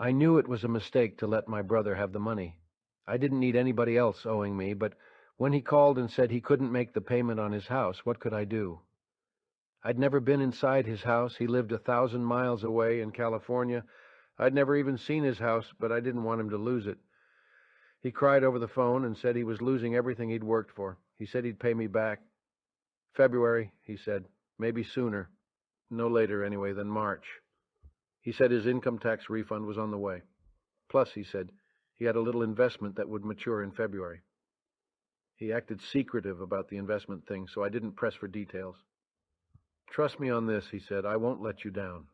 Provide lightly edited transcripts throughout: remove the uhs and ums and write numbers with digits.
I knew it was a mistake to let my brother have the money. I didn't need anybody else owing me, but when he called and said he couldn't make the payment on his house, what could I do? I'd never been inside his house. He lived 1,000 miles away in California. I'd never even seen his house, but I didn't want him to lose it. He cried over the phone and said he was losing everything he'd worked for. He said he'd pay me back. February, he said. Maybe sooner. No later, anyway, than March. He said his income tax refund was on the way. Plus, he said, he had a little investment that would mature in February. He acted secretive about the investment thing, so I didn't press for details. Trust me on this, he said. I won't let you down.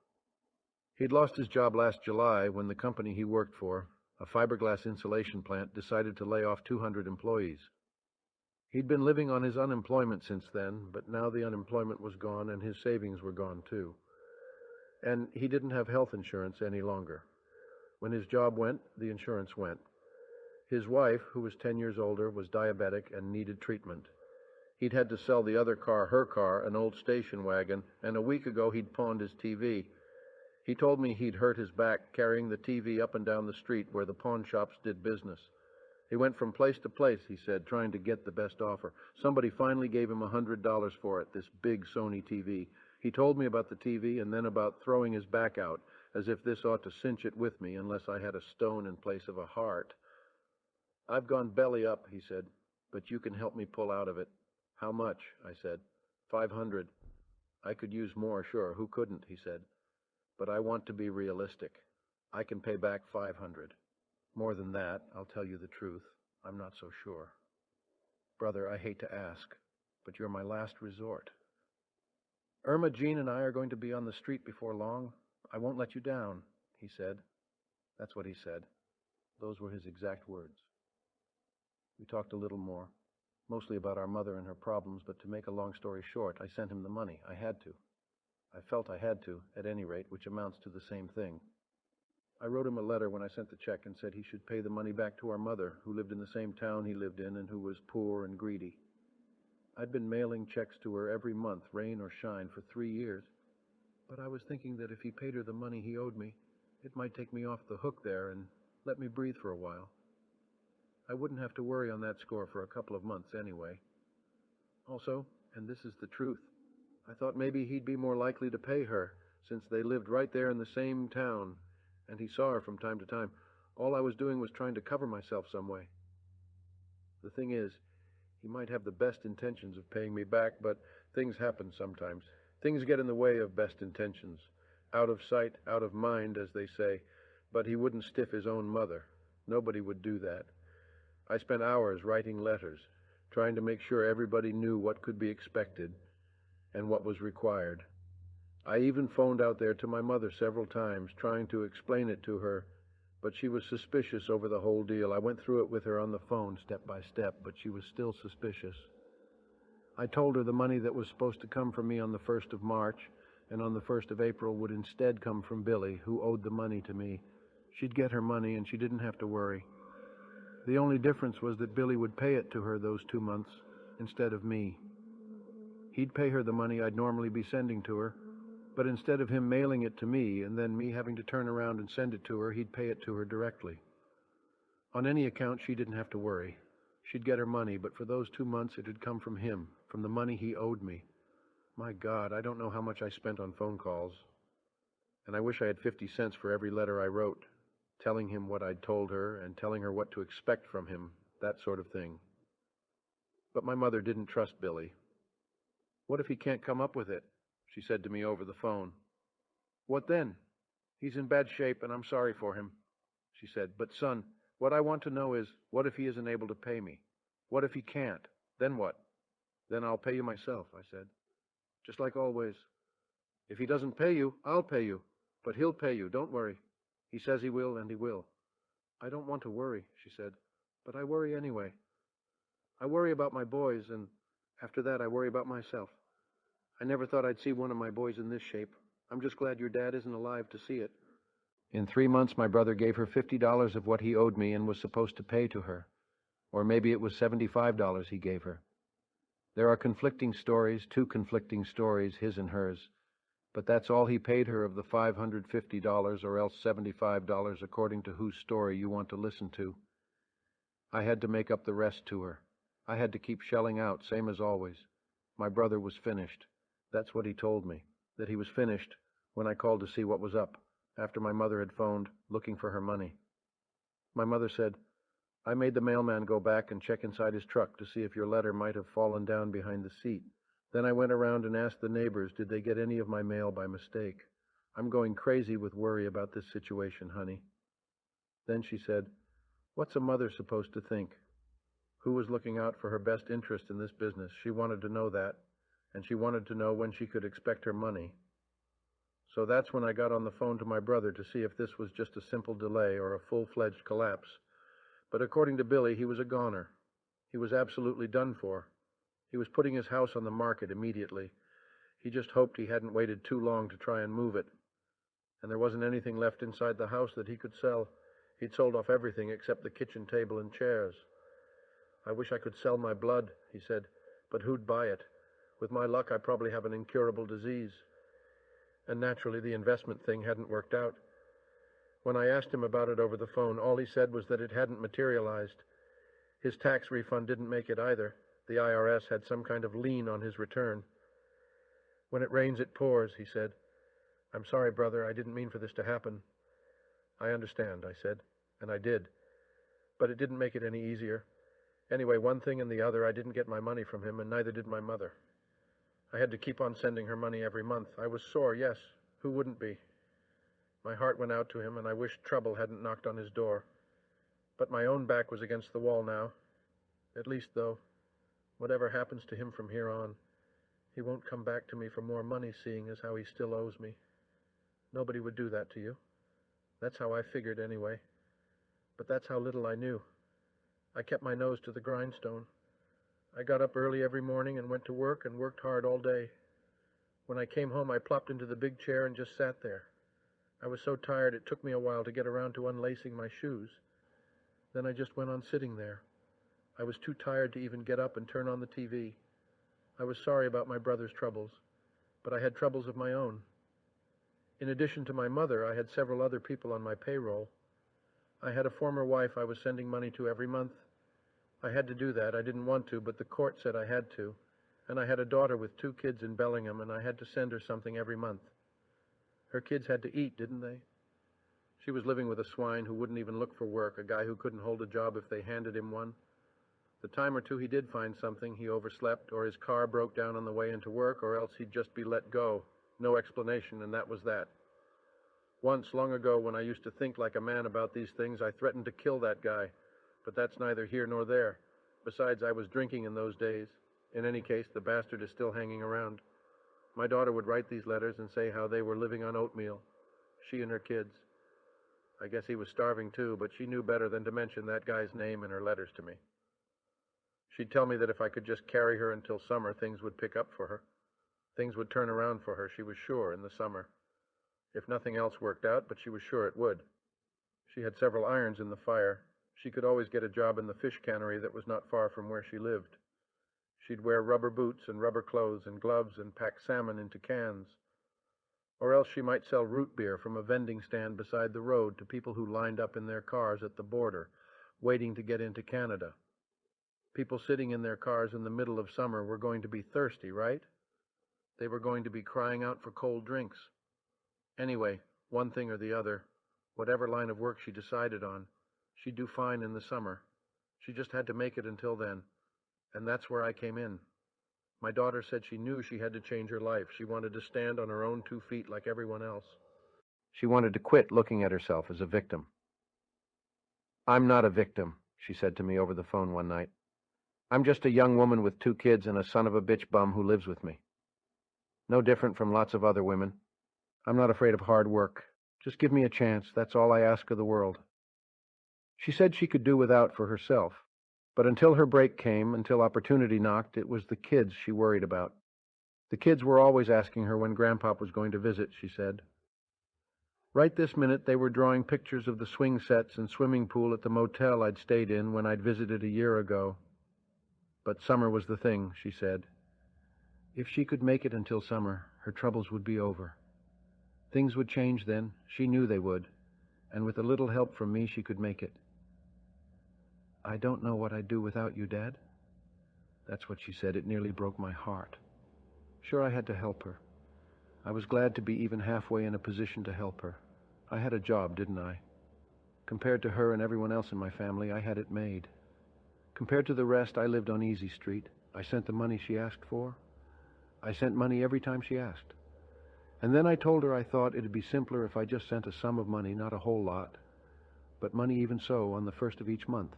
He'd lost his job last July when the company he worked for, a fiberglass insulation plant, decided to lay off 200 employees. He'd been living on his unemployment since then, but now the unemployment was gone and his savings were gone too. And he didn't have health insurance any longer. When his job went, the insurance went. His wife, who was 10 years older, was diabetic and needed treatment. He'd had to sell the other car, her car, an old station wagon, and a week ago he'd pawned his TV. He told me he'd hurt his back carrying the TV up and down the street where the pawn shops did business. He went from place to place, he said, trying to get the best offer. Somebody finally gave him $100 for it, this big Sony TV. He told me about the TV and then about throwing his back out, as if this ought to cinch it with me unless I had a stone in place of a heart. I've gone belly up, he said, but you can help me pull out of it. How much? I said. 500. I could use more, sure. Who couldn't? He said. But I want to be realistic. I can pay back 500. More than that, I'll tell you the truth, I'm not so sure. Brother, I hate to ask, but you're my last resort. Irma Jean and I are going to be on the street before long. I won't let you down, he said. That's what he said. Those were his exact words. We talked a little more, mostly about our mother and her problems, but to make a long story short, I sent him the money. I had to. I felt I had to, at any rate, which amounts to the same thing. I wrote him a letter when I sent the check and said he should pay the money back to our mother, who lived in the same town he lived in and who was poor and greedy. I'd been mailing checks to her every month, rain or shine, for 3 years, but I was thinking that if he paid her the money he owed me, it might take me off the hook there and let me breathe for a while. I wouldn't have to worry on that score for a couple of months anyway. Also, and this is the truth, I thought maybe he'd be more likely to pay her, since they lived right there in the same town, and he saw her from time to time. All I was doing was trying to cover myself some way. The thing is, he might have the best intentions of paying me back, but things happen sometimes. Things get in the way of best intentions. Out of sight, out of mind, as they say. But he wouldn't stiff his own mother. Nobody would do that. I spent hours writing letters, trying to make sure everybody knew what could be expected and what was required. I even phoned out there to my mother several times, trying to explain it to her, but she was suspicious over the whole deal. I went through it with her on the phone step by step, but she was still suspicious. I told her the money that was supposed to come from me on the 1st of March and on the 1st of April would instead come from Billy, who owed the money to me. She'd get her money and she didn't have to worry. The only difference was that Billy would pay it to her those 2 months instead of me. He'd pay her the money I'd normally be sending to her, but instead of him mailing it to me and then me having to turn around and send it to her, he'd pay it to her directly. On any account, she didn't have to worry. She'd get her money, but for those 2 months it had come from him, from the money he owed me. My God, I don't know how much I spent on phone calls. And I wish I had 50 cents for every letter I wrote, telling him what I'd told her and telling her what to expect from him, that sort of thing. But my mother didn't trust Billy. What if he can't come up with it? She said to me over the phone. What then? He's in bad shape and I'm sorry for him, she said. But son, what I want to know is, what if he isn't able to pay me? What if he can't? Then what? Then I'll pay you myself, I said. Just like always. If he doesn't pay you, I'll pay you. But he'll pay you, don't worry. He says he will, and he will. I don't want to worry, she said, but I worry anyway. I worry about my boys, and after that I worry about myself. I never thought I'd see one of my boys in this shape. I'm just glad your dad isn't alive to see it. In 3 months, my brother gave her $50 of what he owed me and was supposed to pay to her. Or maybe it was $75 he gave her. There are conflicting stories, 2 conflicting stories, his and hers. But that's all he paid her of the $550, or else $75, according to whose story you want to listen to. I had to make up the rest to her. I had to keep shelling out, same as always. My brother was finished. That's what he told me, that he was finished when I called to see what was up, after my mother had phoned, looking for her money. My mother said, "I made the mailman go back and check inside his truck to see if your letter might have fallen down behind the seat. Then I went around and asked the neighbors, did they get any of my mail by mistake? I'm going crazy with worry about this situation, honey." Then she said, "What's a mother supposed to think? Who was looking out for her best interest in this business? She wanted to know that, and she wanted to know when she could expect her money. So that's when I got on the phone to my brother to see if this was just a simple delay or a full-fledged collapse. But according to Billy, he was a goner. He was absolutely done for. He was putting his house on the market immediately. He just hoped he hadn't waited too long to try and move it. And there wasn't anything left inside the house that he could sell. He'd sold off everything except the kitchen table and chairs. I wish I could sell my blood," he said, "but who'd buy it? With my luck, I probably have an incurable disease." And naturally, the investment thing hadn't worked out. When I asked him about it over the phone, all he said was that it hadn't materialized. His tax refund didn't make it either. The IRS had some kind of lien on his return. "When it rains, it pours," he said. "I'm sorry, brother, I didn't mean for this to happen." "I understand," I said, and I did. But it didn't make it any easier. Anyway, one thing and the other, I didn't get my money from him, and neither did my mother. I had to keep on sending her money every month. I was sore, yes. Who wouldn't be? My heart went out to him, and I wished trouble hadn't knocked on his door. But my own back was against the wall now. At least, though, whatever happens to him from here on, he won't come back to me for more money, seeing as how he still owes me. Nobody would do that to you. That's how I figured, anyway. But that's how little I knew. I kept my nose to the grindstone. I got up early every morning and went to work and worked hard all day. When I came home, I plopped into the big chair and just sat there. I was so tired it took me a while to get around to unlacing my shoes. Then I just went on sitting there. I was too tired to even get up and turn on the TV. I was sorry about my brother's troubles, but I had troubles of my own. In addition to my mother, I had several other people on my payroll. I had a former wife I was sending money to every month. I had to do that. I didn't want to, but the court said I had to. And I had a daughter with 2 kids in Bellingham, and I had to send her something every month. Her kids had to eat, didn't they? She was living with a swine who wouldn't even look for work, a guy who couldn't hold a job if they handed him one. The time or two he did find something, he overslept, or his car broke down on the way into work, or else he'd just be let go. No explanation, and that was that. Once, long ago, when I used to think like a man about these things, I threatened to kill that guy. But that's neither here nor there. Besides, I was drinking in those days. In any case, the bastard is still hanging around. My daughter would write these letters and say how they were living on oatmeal, she and her kids. I guess he was starving too, but she knew better than to mention that guy's name in her letters to me. She'd tell me that if I could just carry her until summer, things would pick up for her. Things would turn around for her, she was sure, in the summer. If nothing else worked out, but she was sure it would. She had several irons in the fire. She could always get a job in the fish cannery that was not far from where she lived. She'd wear rubber boots and rubber clothes and gloves and pack salmon into cans. Or else she might sell root beer from a vending stand beside the road to people who lined up in their cars at the border, waiting to get into Canada. People sitting in their cars in the middle of summer were going to be thirsty, right? They were going to be crying out for cold drinks. Anyway, one thing or the other, whatever line of work she decided on, she'd do fine in the summer. She just had to make it until then. And that's where I came in. My daughter said she knew she had to change her life. She wanted to stand on her own 2 feet like everyone else. She wanted to quit looking at herself as a victim. "I'm not a victim," she said to me over the phone one night. "I'm just a young woman with 2 kids and a son of a bitch bum who lives with me. No different from lots of other women. I'm not afraid of hard work. Just give me a chance. That's all I ask of the world." She said she could do without for herself. But until her break came, until opportunity knocked, it was the kids she worried about. The kids were always asking her when Grandpop was going to visit, she said. Right this minute they were drawing pictures of the swing sets and swimming pool at the motel I'd stayed in when I'd visited a year ago. But summer was the thing, she said. If she could make it until summer, her troubles would be over. Things would change then. She knew they would. And with a little help from me, she could make it. "I don't know what I'd do without you, Dad." That's what she said. It nearly broke my heart. Sure, I had to help her. I was glad to be even halfway in a position to help her. I had a job, didn't I? Compared to her and everyone else in my family, I had it made. Compared to the rest, I lived on Easy Street. I sent the money she asked for. I sent money every time she asked. And then I told her I thought it'd be simpler if I just sent a sum of money, not a whole lot, but money even so on the first of each month.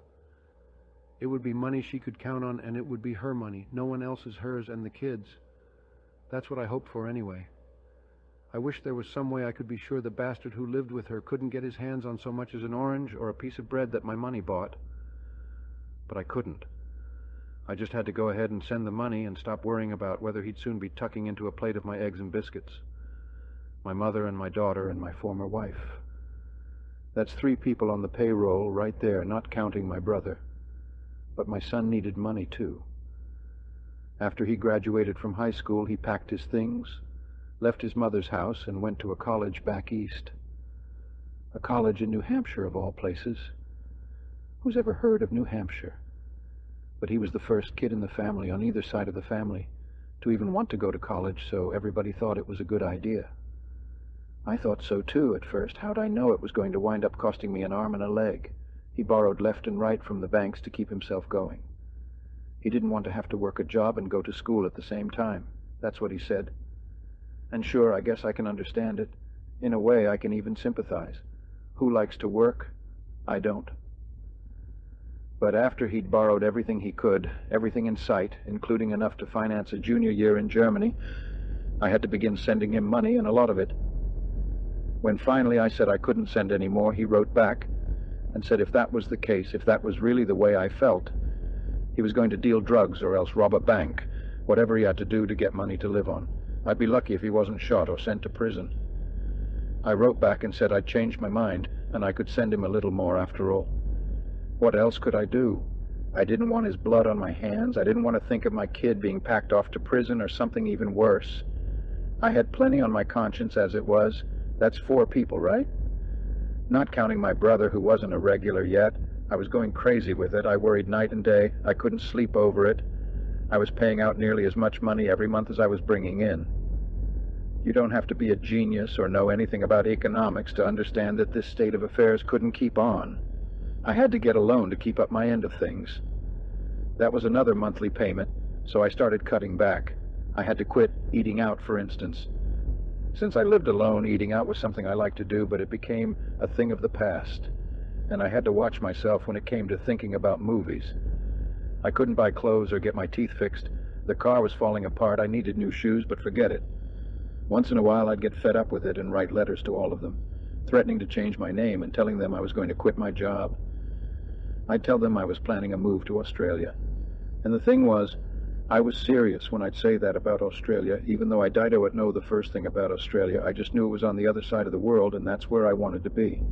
It would be money she could count on, and it would be her money, no one else's, hers and the kids. That's what I hoped for anyway. I wish there was some way I could be sure the bastard who lived with her couldn't get his hands on so much as an orange or a piece of bread that my money bought. But I couldn't. I just had to go ahead and send the money and stop worrying about whether he'd soon be tucking into a plate of my eggs and biscuits. My mother and my daughter and my former wife. That's 3 people on the payroll right there, not counting my brother. But my son needed money, too. After he graduated from high school, he packed his things, left his mother's house, and went to a college back east. A college in New Hampshire, of all places. Who's ever heard of New Hampshire? But he was the first kid in the family, on either side of the family, to even want to go to college, so everybody thought it was a good idea. I thought so, too, at first. How'd I know it was going to wind up costing me an arm and a leg? He borrowed left and right from the banks to keep himself going. He didn't want to have to work a job and go to school at the same time. That's what he said. And sure, I guess I can understand it. In a way, I can even sympathize. Who likes to work? I don't. But after he'd borrowed everything he could, everything in sight, including enough to finance a junior year in Germany, I had to begin sending him money, and a lot of it. When finally I said I couldn't send any more, he wrote back and said if that was the case, if that was really the way I felt, he was going to deal drugs or else rob a bank, whatever he had to do to get money to live on. I'd be lucky if he wasn't shot or sent to prison. I wrote back and said I'd changed my mind, and I could send him a little more after all. What else could I do? I didn't want his blood on my hands. I didn't want to think of my kid being packed off to prison or something even worse. I had plenty on my conscience as it was. That's 4 people, right? Not counting my brother, who wasn't a regular yet. I was going crazy with it. I worried night and day. I couldn't sleep over it. I was paying out nearly as much money every month as I was bringing in. You don't have to be a genius or know anything about economics to understand that this state of affairs couldn't keep on. I had to get a loan to keep up my end of things. That was another monthly payment, so I started cutting back. I had to quit eating out, for instance. Since I lived alone, eating out was something I liked to do, but it became a thing of the past. And I had to watch myself when it came to thinking about movies. I couldn't buy clothes or get my teeth fixed. The car was falling apart. I needed new shoes, but forget it. Once in a while, I'd get fed up with it and write letters to all of them, threatening to change my name and telling them I was going to quit my job. I'd tell them I was planning a move to Australia. And the thing was, I was serious when I'd say that about Australia. Even though I didn't know the first thing about Australia, I just knew it was on the other side of the world, and that's where I wanted to be.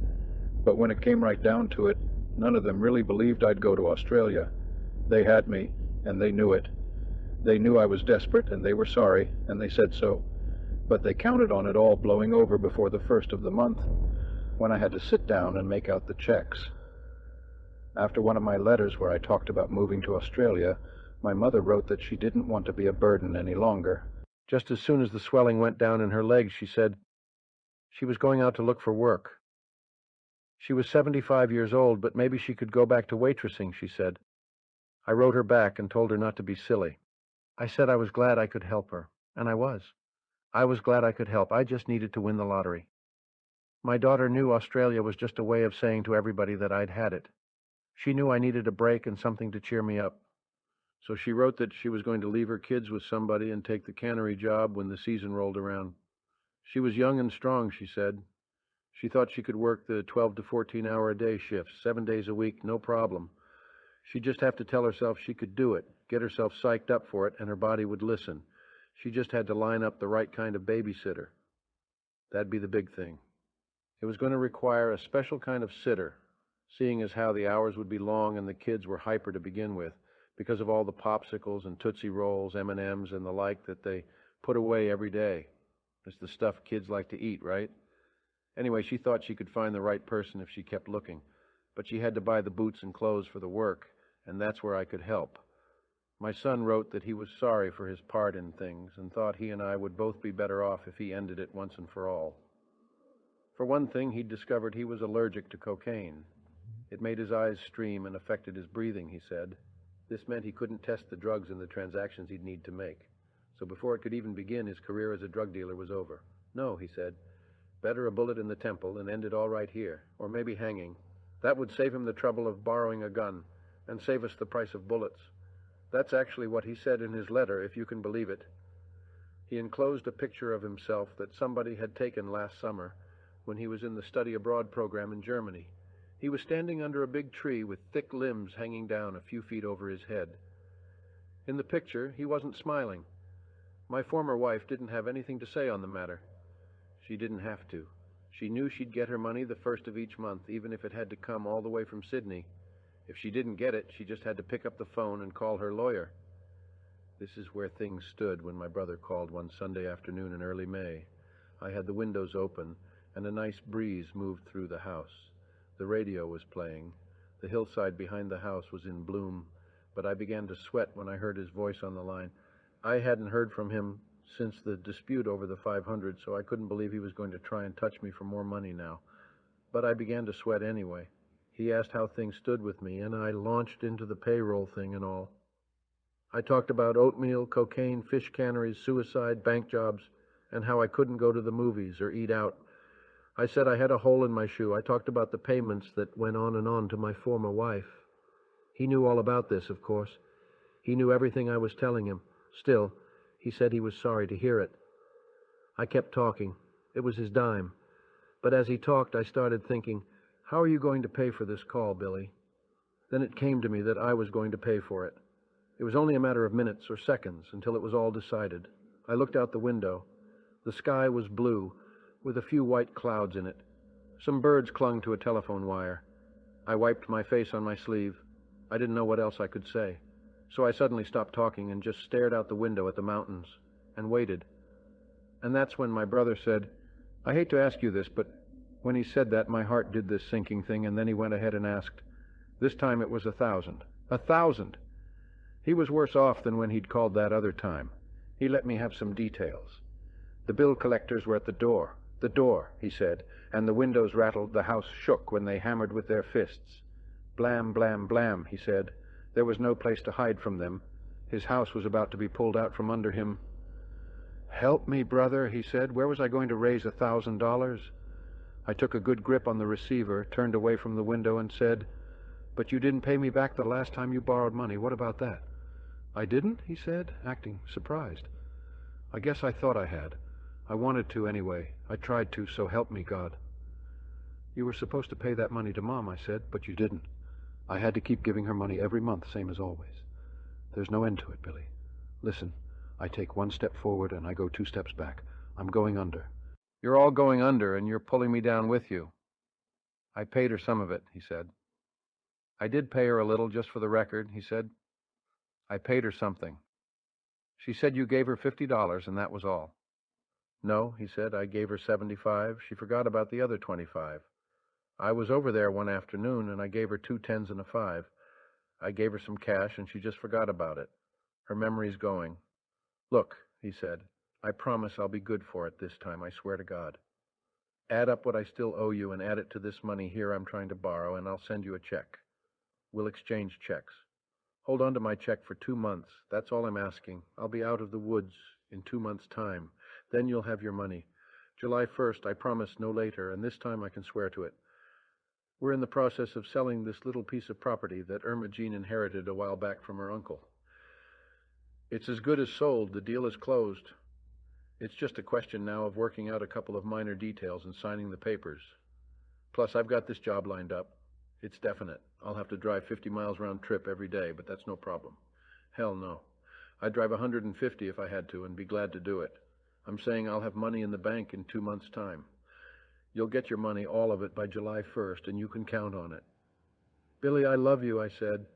But when it came right down to it, none of them really believed I'd go to Australia. They had me, and they knew it. They knew I was desperate, and they were sorry, and they said so. But they counted on it all blowing over before the first of the month, when I had to sit down and make out the checks. After one of my letters where I talked about moving to Australia, my mother wrote that she didn't want to be a burden any longer. Just as soon as the swelling went down in her legs, she said she was going out to look for work. She was 75 years old, but maybe she could go back to waitressing, she said. I wrote her back and told her not to be silly. I said I was glad I could help her, and I was. I was glad I could help. I just needed to win the lottery. My daughter knew Australia was just a way of saying to everybody that I'd had it. She knew I needed a break and something to cheer me up. So she wrote that she was going to leave her kids with somebody and take the cannery job when the season rolled around. She was young and strong, she said. She thought she could work the 12 to 14-hour-a-day shifts, 7 days a week, no problem. She'd just have to tell herself she could do it, get herself psyched up for it, and her body would listen. She just had to line up the right kind of babysitter. That'd be the big thing. It was going to require a special kind of sitter, seeing as how the hours would be long and the kids were hyper to begin with, because of all the popsicles and Tootsie Rolls, M&Ms, and the like that they put away every day. It's the stuff kids like to eat, right? Anyway, she thought she could find the right person if she kept looking, but she had to buy the boots and clothes for the work, and that's where I could help. My son wrote that he was sorry for his part in things and thought he and I would both be better off if he ended it once and for all. For one thing, he'd discovered he was allergic to cocaine. It made his eyes stream and affected his breathing, he said. This meant he couldn't test the drugs in the transactions he'd need to make. So before it could even begin, his career as a drug dealer was over. No, he said, better a bullet in the temple and end it all right here, or maybe hanging. That would save him the trouble of borrowing a gun and save us the price of bullets. That's actually what he said in his letter, if you can believe it. He enclosed a picture of himself that somebody had taken last summer when he was in the study abroad program in Germany. He was standing under a big tree with thick limbs hanging down a few feet over his head. In the picture, he wasn't smiling. My former wife didn't have anything to say on the matter. She didn't have to. She knew she'd get her money the first of each month, even if it had to come all the way from Sydney. If she didn't get it, she just had to pick up the phone and call her lawyer. This is where things stood when my brother called one Sunday afternoon in early May. I had the windows open, and a nice breeze moved through the house. The radio was playing. The hillside behind the house was in bloom, but I began to sweat when I heard his voice on the line. I hadn't heard from him since the dispute over the 500, so I couldn't believe he was going to try and touch me for more money now. But I began to sweat anyway. He asked how things stood with me, and I launched into the payroll thing and all. I talked about oatmeal, cocaine, fish canneries, suicide, bank jobs, and how I couldn't go to the movies or eat out. I said I had a hole in my shoe. I talked about the payments that went on and on to my former wife. He knew all about this, of course. He knew everything I was telling him. Still, he said he was sorry to hear it. I kept talking. It was his dime. But as he talked, I started thinking, how are you going to pay for this call, Billy? Then it came to me that I was going to pay for it. It was only a matter of minutes or seconds until it was all decided. I looked out the window. The sky was blue, with a few white clouds in it. Some birds clung to a telephone wire. I wiped my face on my sleeve. I didn't know what else I could say. So I suddenly stopped talking and just stared out the window at the mountains and waited. And that's when my brother said, I hate to ask you this, but when he said that, my heart did this sinking thing, and then he went ahead and asked. This time it was 1,000. 1,000! He was worse off than when he'd called that other time. He let me have some details. The bill collectors were at the door. The door, he said, and the windows rattled, the house shook when they hammered with their fists. Blam, blam, blam, he said. There was no place to hide from them. His house was about to be pulled out from under him. Help me, brother, he said. Where was I going to raise $1,000? I took a good grip on the receiver, turned away from the window, and said, But you didn't pay me back the last time you borrowed money. What about that? I didn't, he said, acting surprised. I guess I thought I had. I wanted to anyway. I tried to, so help me God. You were supposed to pay that money to Mom, I said, but you didn't. I had to keep giving her money every month, same as always. There's no end to it, Billy. Listen, I take one step forward and I go 2 steps back. I'm going under. You're all going under, and you're pulling me down with you. I paid her some of it, he said. I did pay her a little, just for the record, he said. I paid her something. She said you gave her $50, and that was all. No, he said, I gave her $75. She forgot about the other $25. I was over there one afternoon, and I gave her 2 10s and a 5. I gave her some cash, and she just forgot about it. Her memory's going. Look, he said, I promise I'll be good for it this time, I swear to God. Add up what I still owe you and add it to this money here I'm trying to borrow, and I'll send you a check. We'll exchange checks. Hold on to my check for 2 months. That's all I'm asking. I'll be out of the woods in 2 months' time. Then you'll have your money. July 1st, I promise, no later, and this time I can swear to it. We're in the process of selling this little piece of property that Irma Jean inherited a while back from her uncle. It's as good as sold. The deal is closed. It's just a question now of working out a couple of minor details and signing the papers. Plus, I've got this job lined up. It's definite. I'll have to drive 50 miles round trip every day, but that's no problem. Hell no. I'd drive 150 if I had to, and be glad to do it. I'm saying I'll have money in the bank in 2 months' time. You'll get your money, all of it, by July 1st, and you can count on it. Billy, I love you, I said.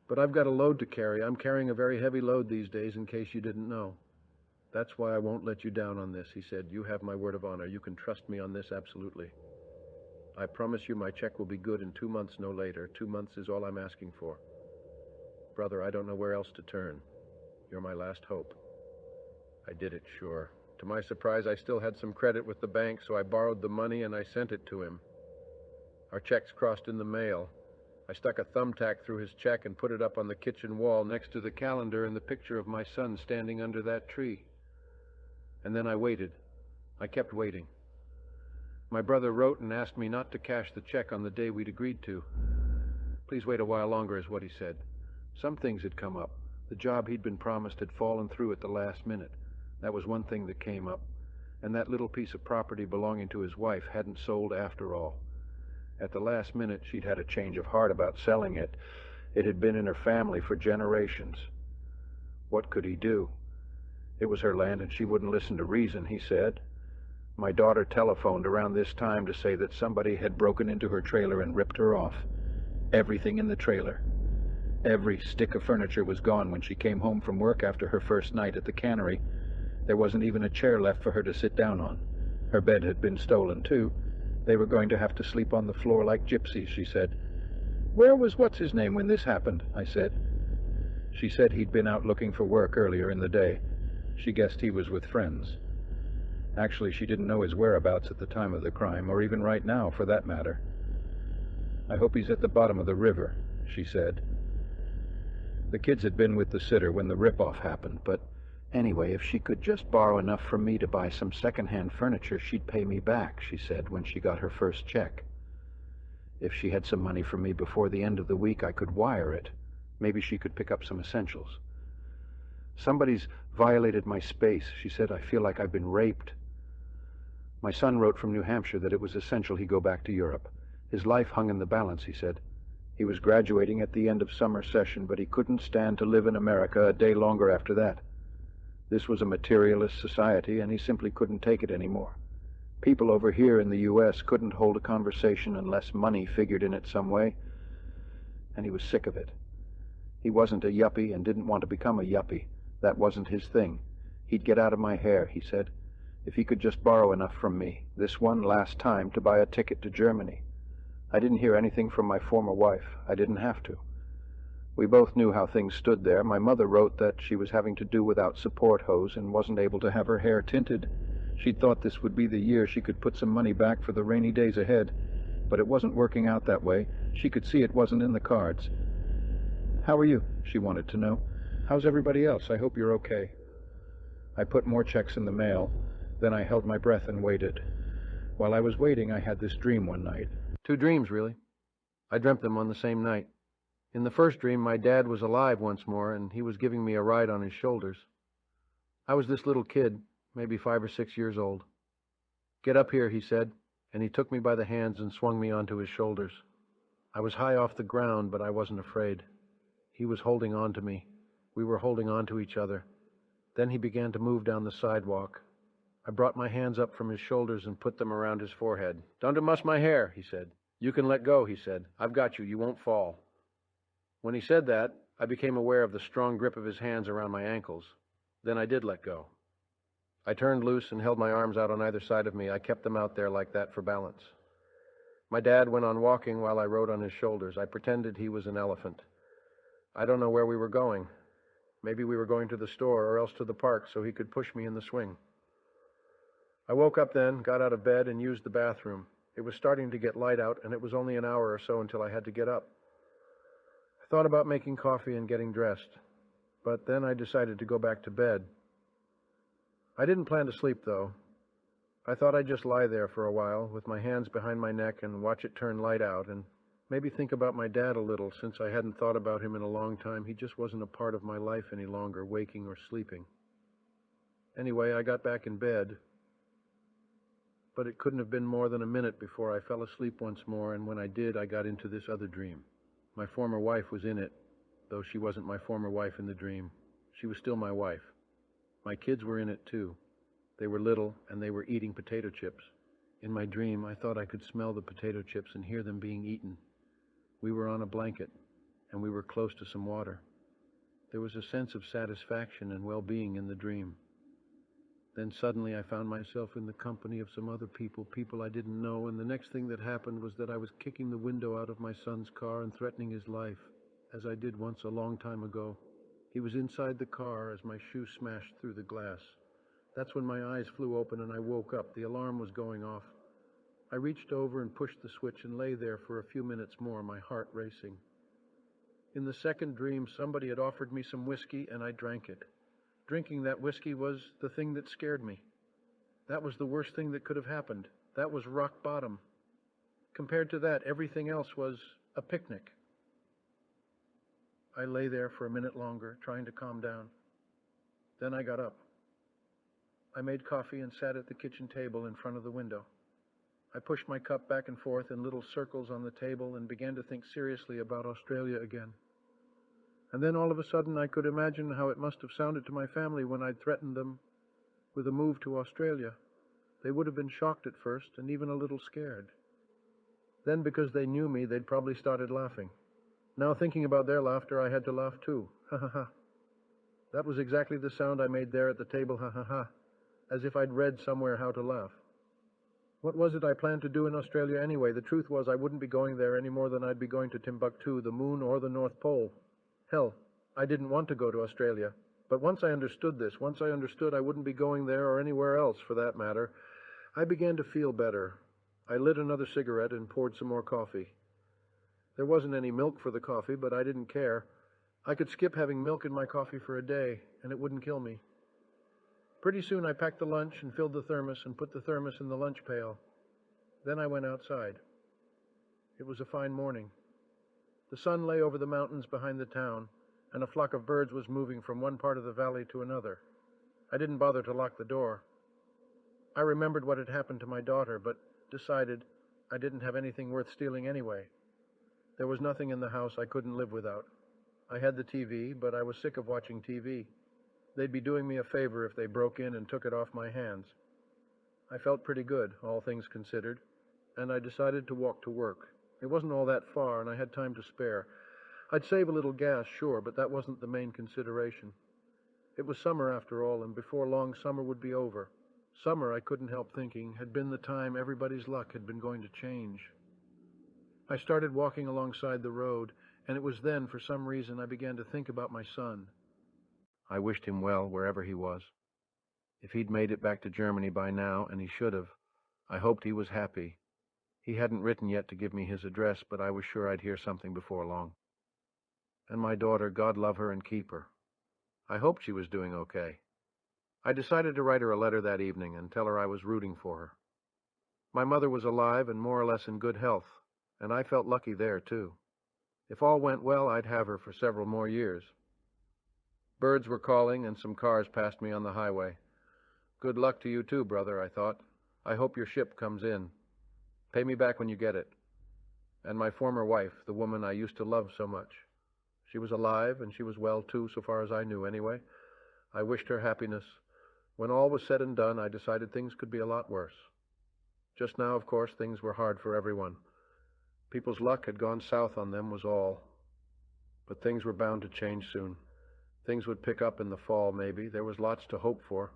But I've got a load to carry. I'm carrying a very heavy load these days, in case you didn't know. That's why I won't let you down on this, he said. You have my word of honor. You can trust me on this absolutely. I promise you my check will be good in 2 months, no later. 2 months is all I'm asking for. Brother, I don't know where else to turn. You're my last hope. I did it, sure. To my surprise, I still had some credit with the bank, so I borrowed the money and I sent it to him. Our checks crossed in the mail. I stuck a thumbtack through his check and put it up on the kitchen wall next to the calendar and the picture of my son standing under that tree. And then I waited. I kept waiting. My brother wrote and asked me not to cash the check on the day we'd agreed to. Please wait a while longer, is what he said. Some things had come up. The job he'd been promised had fallen through at the last minute. That was one thing that came up. And that little piece of property belonging to his wife hadn't sold after all. At the last minute, she'd had a change of heart about selling it. It had been in her family for generations. What could he do? It was her land and she wouldn't listen to reason, he said. My daughter telephoned around this time to say that somebody had broken into her trailer and ripped her off. Everything in the trailer. Every stick of furniture was gone when she came home from work after her first night at the cannery. There wasn't even a chair left for her to sit down on. Her bed had been stolen, too. They were going to have to sleep on the floor like gypsies, she said. Where was what's-his-name when this happened? I said. She said he'd been out looking for work earlier in the day. She guessed he was with friends. Actually, she didn't know his whereabouts at the time of the crime, or even right now, for that matter. I hope he's at the bottom of the river, she said. The kids had been with the sitter when the rip-off happened, but anyway, if she could just borrow enough from me to buy some second-hand furniture, she'd pay me back, she said when she got her first check. If she had some money for me before the end of the week, I could wire it. Maybe she could pick up some essentials. Somebody's violated my space, she said. I feel like I've been raped. My son wrote from New Hampshire that it was essential he go back to Europe. His life hung in the balance, he said. He was graduating at the end of summer session, but he couldn't stand to live in America a day longer after that. This was a materialist society, and he simply couldn't take it anymore. People over here in the U.S. couldn't hold a conversation unless money figured in it some way, and he was sick of it. He wasn't a yuppie and didn't want to become a yuppie. That wasn't his thing. He'd get out of my hair, he said, if he could just borrow enough from me, this one last time, to buy a ticket to Germany. I didn't hear anything from my former wife. I didn't have to. We both knew how things stood there. My mother wrote that she was having to do without support hose and wasn't able to have her hair tinted. She'd thought this would be the year she could put some money back for the rainy days ahead, but it wasn't working out that way. She could see it wasn't in the cards. How are you? She wanted to know. How's everybody else? I hope you're okay. I put more checks in the mail. Then I held my breath and waited. While I was waiting, I had this dream one night. 2 dreams, really. I dreamt them on the same night. In the first dream, my dad was alive once more, and he was giving me a ride on his shoulders. I was this little kid, maybe 5 or 6 years old. Get up here, he said, and he took me by the hands and swung me onto his shoulders. I was high off the ground, but I wasn't afraid. He was holding on to me. We were holding on to each other. Then he began to move down the sidewalk. I brought my hands up from his shoulders and put them around his forehead. Don't muss my hair, he said. You can let go, he said. I've got you. You won't fall. When he said that, I became aware of the strong grip of his hands around my ankles. Then I did let go. I turned loose and held my arms out on either side of me. I kept them out there like that for balance. My dad went on walking while I rode on his shoulders. I pretended he was an elephant. I don't know where we were going. Maybe we were going to the store or else to the park so he could push me in the swing. I woke up then, got out of bed, and used the bathroom. It was starting to get light out, and it was only an hour or so until I had to get up. I thought about making coffee and getting dressed, but then I decided to go back to bed. I didn't plan to sleep, though. I thought I'd just lie there for a while, with my hands behind my neck, and watch it turn light out, and maybe think about my dad a little, since I hadn't thought about him in a long time. He just wasn't a part of my life any longer, waking or sleeping. Anyway, I got back in bed, but it couldn't have been more than a minute before I fell asleep once more, and when I did, I got into this other dream. My former wife was in it, though she wasn't my former wife in the dream. She was still my wife. My kids were in it, too. They were little, and they were eating potato chips. In my dream, I thought I could smell the potato chips and hear them being eaten. We were on a blanket, and we were close to some water. There was a sense of satisfaction and well-being in the dream. Then suddenly I found myself in the company of some other people I didn't know, and the next thing that happened was that I was kicking the window out of my son's car and threatening his life, as I did once a long time ago. He was inside the car as my shoe smashed through the glass. That's when my eyes flew open and I woke up. The alarm was going off. I reached over and pushed the switch and lay there for a few minutes more, my heart racing. In the second dream, somebody had offered me some whiskey, and I drank it. Drinking that whiskey was the thing that scared me. That was the worst thing that could have happened. That was rock bottom. Compared to that, everything else was a picnic. I lay there for a minute longer, trying to calm down. Then I got up. I made coffee and sat at the kitchen table in front of the window. I pushed my cup back and forth in little circles on the table and began to think seriously about Australia again. And then all of a sudden I could imagine how it must have sounded to my family when I'd threatened them with a move to Australia. They would have been shocked at first and even a little scared. Then, because they knew me, they'd probably started laughing. Now, thinking about their laughter, I had to laugh too. Ha ha ha. That was exactly the sound I made there at the table, ha ha ha, as if I'd read somewhere how to laugh. What was it I planned to do in Australia anyway? The truth was I wouldn't be going there any more than I'd be going to Timbuktu, the moon, or the North Pole. Hell, I didn't want to go to Australia. But once I understood this, once I understood I wouldn't be going there or anywhere else for that matter, I began to feel better. I lit another cigarette and poured some more coffee. There wasn't any milk for the coffee, but I didn't care. I could skip having milk in my coffee for a day, and it wouldn't kill me. Pretty soon I packed the lunch and filled the thermos and put the thermos in the lunch pail. Then I went outside. It was a fine morning. The sun lay over the mountains behind the town, and a flock of birds was moving from one part of the valley to another. I didn't bother to lock the door. I remembered what had happened to my daughter, but decided I didn't have anything worth stealing anyway. There was nothing in the house I couldn't live without. I had the TV, but I was sick of watching TV. They'd be doing me a favor if they broke in and took it off my hands. I felt pretty good, all things considered, and I decided to walk to work. It wasn't all that far, and I had time to spare. I'd save a little gas, sure, but that wasn't the main consideration. It was summer after all, and before long summer would be over. Summer, I couldn't help thinking, had been the time everybody's luck had been going to change. I started walking alongside the road, and it was then, for some reason, I began to think about my son. I wished him well wherever he was. If he'd made it back to Germany by now, and he should have, I hoped he was happy. He hadn't written yet to give me his address, but I was sure I'd hear something before long. And my daughter, God love her and keep her. I hoped she was doing okay. I decided to write her a letter that evening and tell her I was rooting for her. My mother was alive and more or less in good health, and I felt lucky there, too. If all went well, I'd have her for several more years. Birds were calling, and some cars passed me on the highway. Good luck to you, too, brother, I thought. I hope your ship comes in. Pay me back when you get it. And my former wife, the woman I used to love so much. She was alive, and she was well, too, so far as I knew, anyway. I wished her happiness. When all was said and done, I decided things could be a lot worse. Just now, of course, things were hard for everyone. People's luck had gone south on them was all. But things were bound to change soon. Things would pick up in the fall, maybe. There was lots to hope for.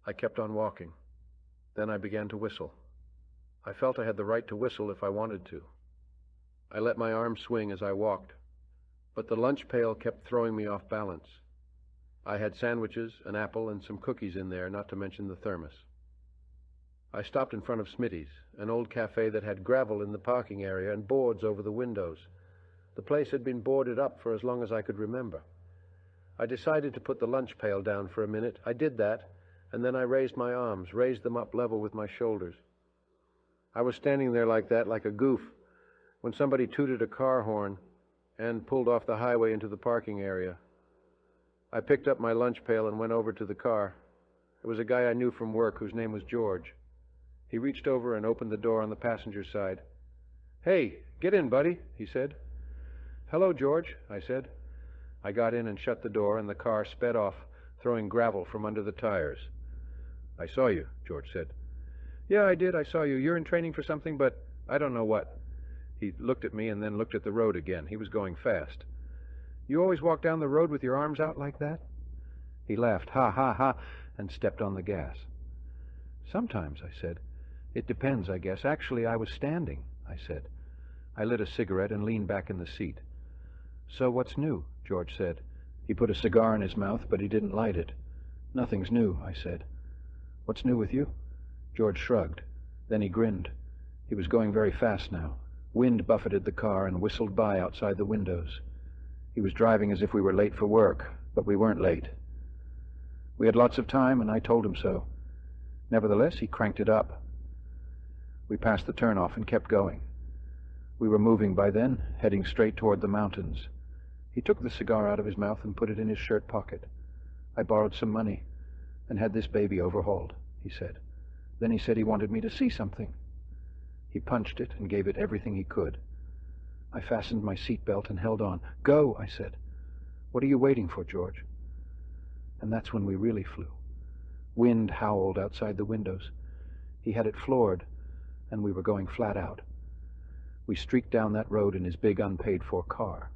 I kept on walking. Then I began to whistle. I felt I had the right to whistle if I wanted to. I let my arm swing as I walked. But the lunch pail kept throwing me off balance. I had sandwiches, an apple, and some cookies in there, not to mention the thermos. I stopped in front of Smitty's, an old cafe that had gravel in the parking area and boards over the windows. The place had been boarded up for as long as I could remember. I decided to put the lunch pail down for a minute. I did that, and then I raised my arms, raised them up level with my shoulders. I was standing there like that, like a goof, when somebody tooted a car horn and pulled off the highway into the parking area. I picked up my lunch pail and went over to the car. It was a guy I knew from work whose name was George. He reached over and opened the door on the passenger side. "Hey, get in, buddy," he said. "Hello, George," I said. I got in and shut the door, and the car sped off, throwing gravel from under the tires. "I saw you," George said. "Yeah, I did. I saw you. You're in training for something, but I don't know what." He looked at me and then looked at the road again. He was going fast. "You always walk down the road with your arms out like that?" He laughed, ha, ha, ha, and stepped on the gas. "Sometimes," I said. "It depends, I guess. Actually, I was standing," I said. I lit a cigarette and leaned back in the seat. "So what's new?" George said. He put a cigar in his mouth, but he didn't light it. "Nothing's new," I said. "What's new with you?" George shrugged. Then he grinned. He was going very fast now. Wind buffeted the car and whistled by outside the windows. He was driving as if we were late for work, but we weren't late. We had lots of time, and I told him so. Nevertheless, he cranked it up. We passed the turnoff and kept going. We were moving by then, heading straight toward the mountains. He took the cigar out of his mouth and put it in his shirt pocket. "I borrowed some money and had this baby overhauled," he said. Then he said he wanted me to see something. He punched it and gave it everything he could. I fastened my seatbelt and held on. "Go," I said. "What are you waiting for, George?" And that's when we really flew. Wind howled outside the windows. He had it floored, and we were going flat out. We streaked down that road in his big unpaid-for car.